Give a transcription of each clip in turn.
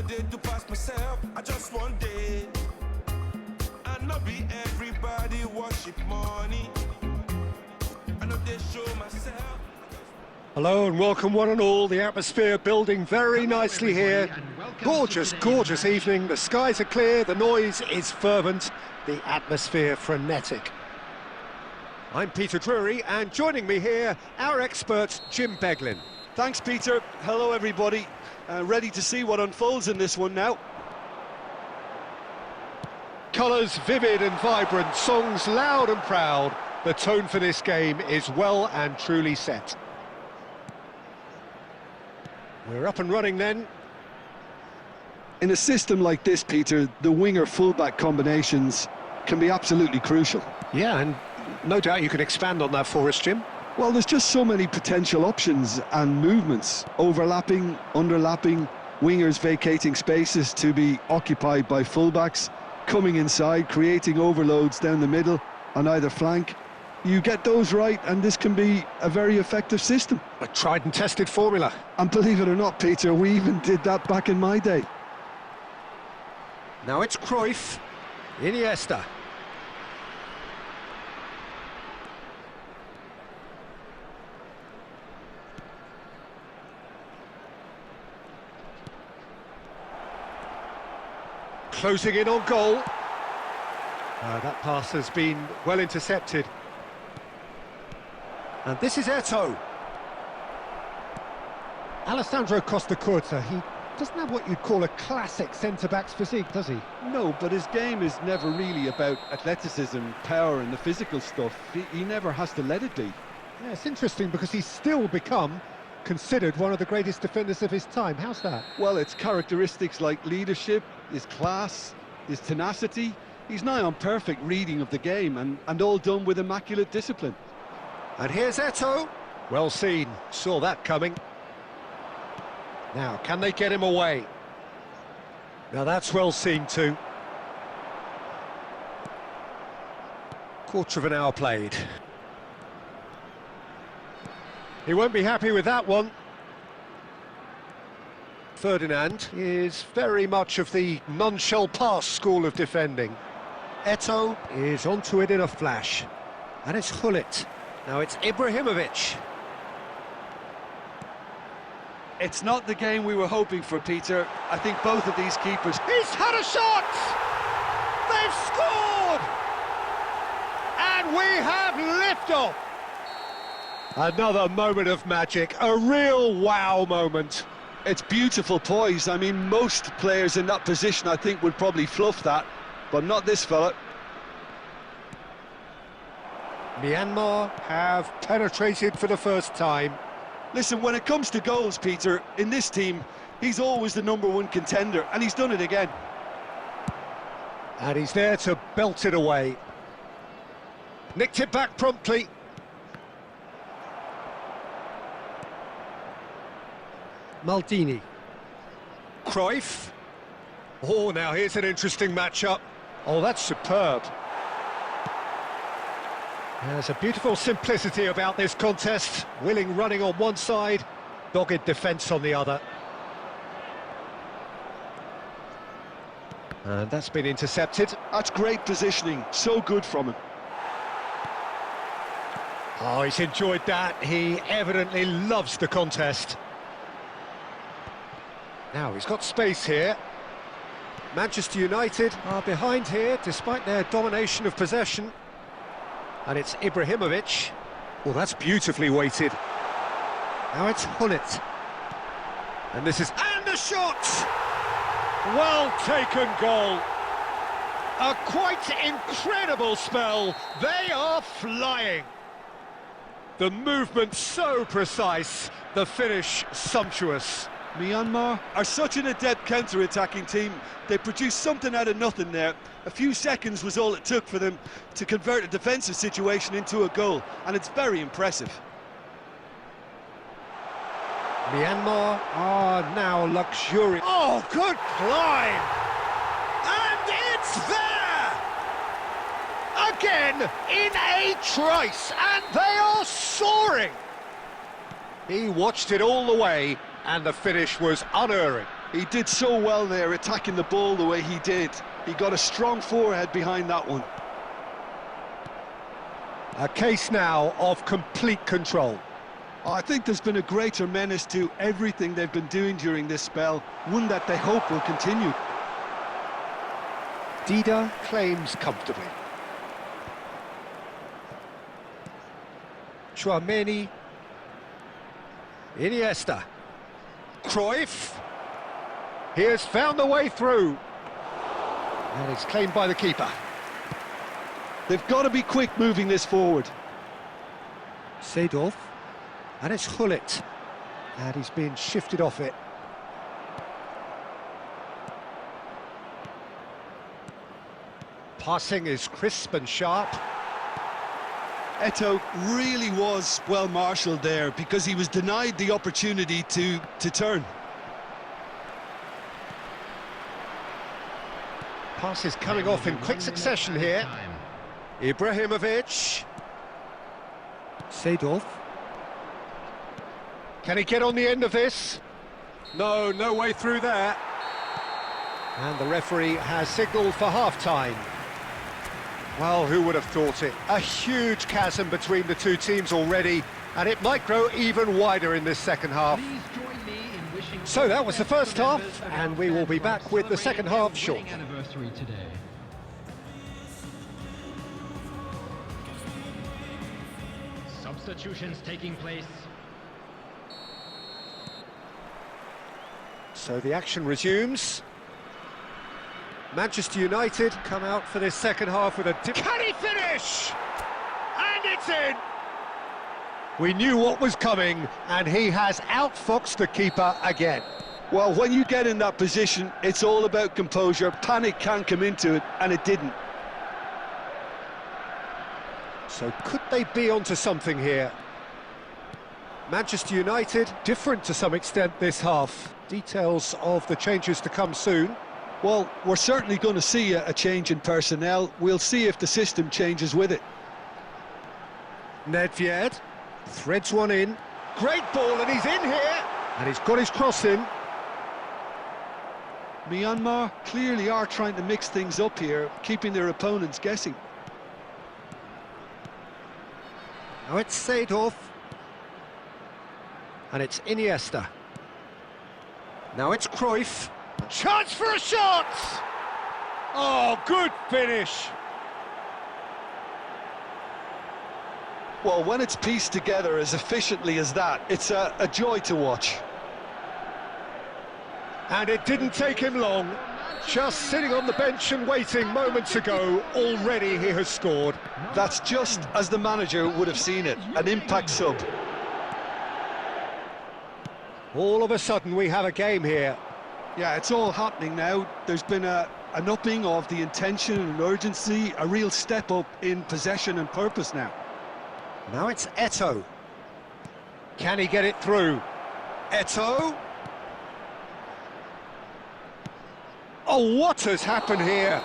day to pass myself, I just one day. And not be everybody worship money. I know they show myself. Hello and welcome one and all. The atmosphere building very nicely here. Gorgeous evening. The skies are clear, the noise is fervent, the atmosphere frenetic. I'm Peter Drury, and joining me here, our expert Jim Beglin. Thanks, Peter. Hello, everybody. Ready to see what unfolds in this one now. Colours vivid and vibrant, songs loud and proud. The tone for this game is well and truly set. We're up and running then. In a system like this, Peter, the winger-fullback combinations can be absolutely crucial. Yeah, and no doubt you can expand on that for us, Jim. Well, there's just so many potential options and movements. Overlapping, underlapping, wingers vacating spaces to be occupied by fullbacks, coming inside, creating overloads down the middle on either flank. You get those right and this can be a very effective system. A tried and tested formula. And believe it or not, Peter, we even did that back in my day. Now it's Cruyff, Iniesta. Closing in on goal. That pass has been well intercepted. And this is Eto'o. Alessandro Costa Curta, he doesn't have what you'd call a classic centre-back's physique, does he? No, but his game is never really about athleticism, power and the physical stuff. He never has to let it be. Yeah, it's interesting because he's still become considered one of the greatest defenders of his time. How's that? Well, it's characteristics like leadership, his class, his tenacity. He's nigh on perfect reading of the game and all done with immaculate discipline. And here's Eto'o. Well seen, saw that coming. Now, can they get him away? Now that's well seen too. Quarter of an hour played. He won't be happy with that one. Ferdinand is very much of the none-shall-pass school of defending. Eto'o is onto it in a flash. And it's Gullit. Now it's Ibrahimovic. It's not the game we were hoping for, Peter. I think both of these keepers... He's had a shot! They've scored! And we have liftoff! Another moment of magic, a real wow moment. It's beautiful poise. I mean, most players in that position, I think, would probably fluff that, but not this fella. Myanmar have penetrated for the first time. Listen, when it comes to goals, Peter, in this team, he's always the #1 contender, and he's done it again. And he's there to belt it away. Nicked it back promptly. Maldini. Cruyff. Oh, now here's an interesting matchup. Oh, that's superb. There's a beautiful simplicity about this contest. Willing running on one side, dogged defence on the other. And that's been intercepted. That's great positioning, so good from him. Oh, he's enjoyed that. He evidently loves the contest. Now, he's got space here. Manchester United are behind here, despite their domination of possession. And it's Ibrahimovic. Well, that's beautifully weighted. Now it's Gullit. And this is... And the shot! Well taken goal. A quite incredible spell. They are flying. The movement so precise, the finish sumptuous. Myanmar are such an adept counter-attacking team. They produced something out of nothing there. A few seconds was all it took for them to convert a defensive situation into a goal, and it's very impressive. Myanmar are now luxurious. Oh, good climb! And it's there! Again, in a trice, and they are soaring! He watched it all the way, and the finish was unerring. He did so well there, attacking the ball the way he did. He got a strong forehead behind that one. A case now of complete control. I think there's been a greater menace to everything they've been doing during this spell, one that they hope will continue. Dida claims comfortably. Chouameni. Iniesta. Cruyff. He has found the way through. And it's claimed by the keeper. They've got to be quick moving this forward. Seedorf. And it's Hullet. And he's been shifted off it. Passing is crisp and sharp. Eto'o really was well marshalled there because he was denied the opportunity to turn. Passes coming off in quick succession here. Ibrahimovic. Seedorf. Can he get on the end of this? No, no way through there. And the referee has signalled for half-time. Well, who would have thought it? A huge chasm between the two teams already, and it might grow even wider in this second half. So that was the first half, and we will be back with the second half shortly. Substitutions taking place. So the action resumes. Manchester United come out for this second half with a... Can he finish? And it's in! We knew what was coming, and he has outfoxed the keeper again. Well, when you get in that position, it's all about composure. Panic can come into it, and it didn't. So could they be onto something here? Manchester United, different to some extent this half. Details of the changes to come soon. Well, we're certainly going to see a change in personnel. We'll see if the system changes with it. Nedved threads one in. Great ball, and he's in here. And he's got his cross in. Myanmar clearly are trying to mix things up here, keeping their opponents guessing. Now it's Seedorf. And it's Iniesta. Now it's Cruyff. Chance for a shot! Oh, good finish! Well, when it's pieced together as efficiently as that, it's a joy to watch. And it didn't take him long. Just sitting on the bench and waiting moments ago, already he has scored. That's just as the manager would have seen it, an impact sub. All of a sudden we have a game here. Yeah, it's all happening now. There's been an upping of the intention and urgency, a real step up in possession and purpose now. Now it's Eto'o. Can he get it through? Eto'o? Oh, what has happened here?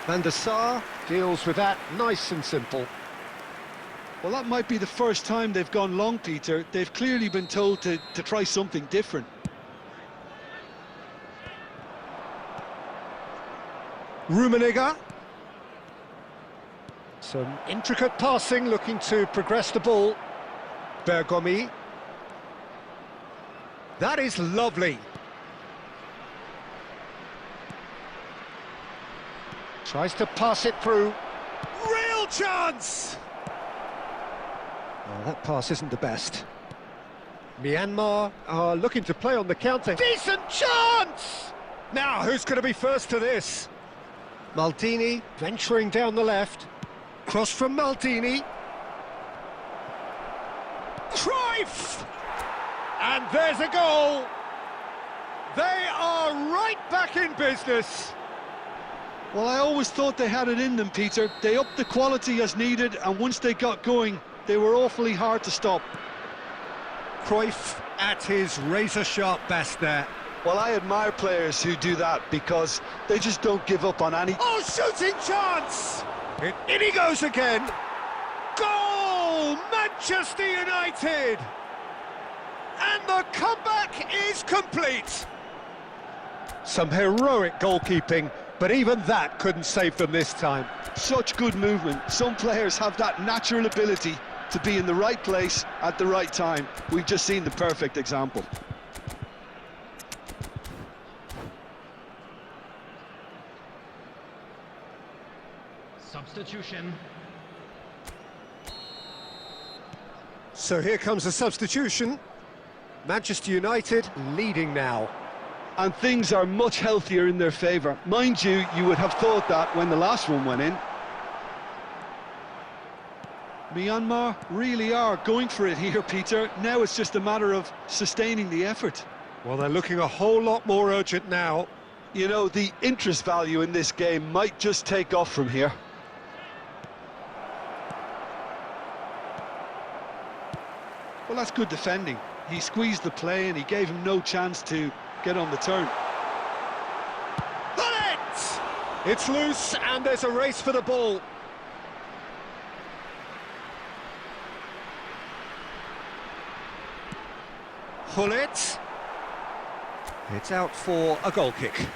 Van der Sar deals with that nice and simple. Well, that might be the first time they've gone long, Peter. They've clearly been told to try something different. Rummenigge. Some intricate passing, looking to progress the ball. Bergomi. That is lovely. Tries to pass it through. Real chance! Oh, that pass isn't the best. Myanmar are looking to play on the counter. Decent chance! Now, who's going to be first to this? Maldini venturing down the left. Cross from Maldini. Cruyff! And there's a goal! They are right back in business. Well, I always thought they had it in them, Peter. They upped the quality as needed, and once they got going, they were awfully hard to stop. Cruyff at his razor-sharp best there. Well, I admire players who do that because they just don't give up on any... Oh, shooting chance! In he goes again. Goal! Manchester United! And the comeback is complete. Some heroic goalkeeping, but even that couldn't save them this time. Such good movement. Some players have that natural ability to be in the right place at the right time. We've just seen the perfect example. Substitution. So here comes a substitution. Manchester United leading now. And things are much healthier in their favour. Mind you, you would have thought that when the last one went in. Myanmar really are going for it here, Peter. Now it's just a matter of sustaining the effort. Well, they're looking a whole lot more urgent now. You know, the interest value in this game might just take off from here. Well, that's good defending. He squeezed the play and he gave him no chance to get on the turn. Bullet! It's loose and there's a race for the ball. Hullet. It's out for a goal kick.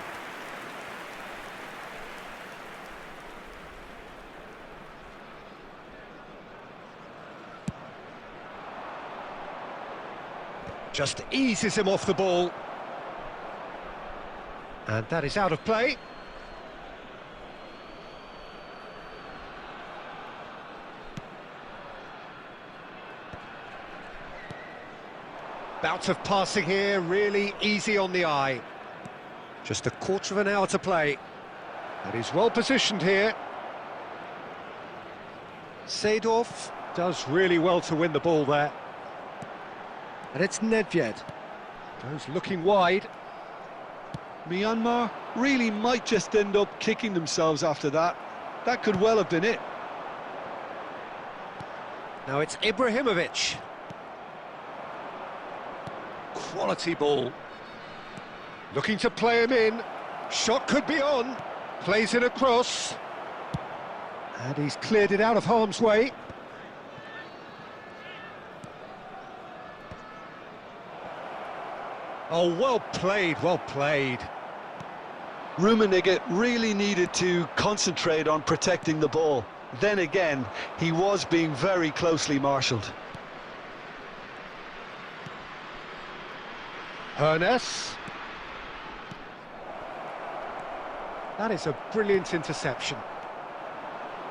Just eases him off the ball. And that is out of play. Bout of passing here, really easy on the eye. Just a quarter of an hour to play. And he's well positioned here. Seedorf does really well to win the ball there. And it's Nedved. Goes looking wide. Myanmar really might just end up kicking themselves after that. That could well have been it. Now it's Ibrahimovic. Quality ball. Looking to play him in. Shot could be on. Plays it across. And he's cleared it out of harm's way. Oh, well played, well played. Rummenigge really needed to concentrate on protecting the ball. Then again, he was being very closely marshalled. Hernes. That is a brilliant interception.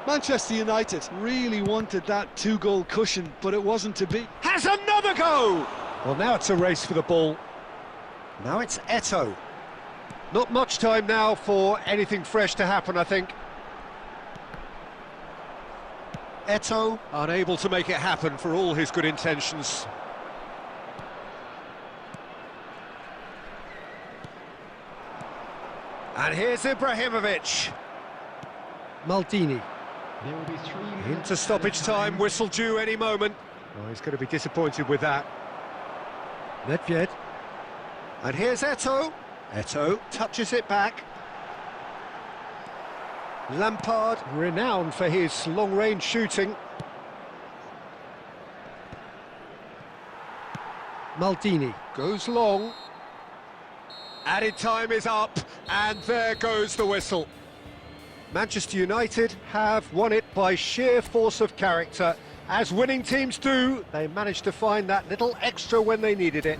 Manchester United really wanted that two-goal cushion, but it wasn't to be. Has another go! Well, now it's a race for the ball. Now it's Eto'o. Not much time now for anything fresh to happen, I think. Eto'o unable to make it happen for all his good intentions. And here's Ibrahimovic. Maldini. There will be 3 minutes Into stoppage time, whistle due any moment. Oh, he's going to be disappointed with that. Nedved. And here's Eto'o. Eto'o touches it back. Lampard, renowned for his long-range shooting. Maldini goes long. Added time is up, and there goes the whistle. Manchester United have won it by sheer force of character. As winning teams do, they managed to find that little extra when they needed it.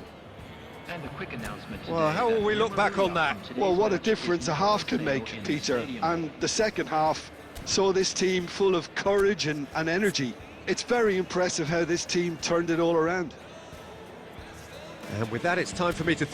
and a quick announcement today. Well, how will we look back on that? Well, what a difference a half can make, Peter. And the second half saw this team full of courage and energy. It's very impressive how this team turned it all around. And with that, it's time for me to thank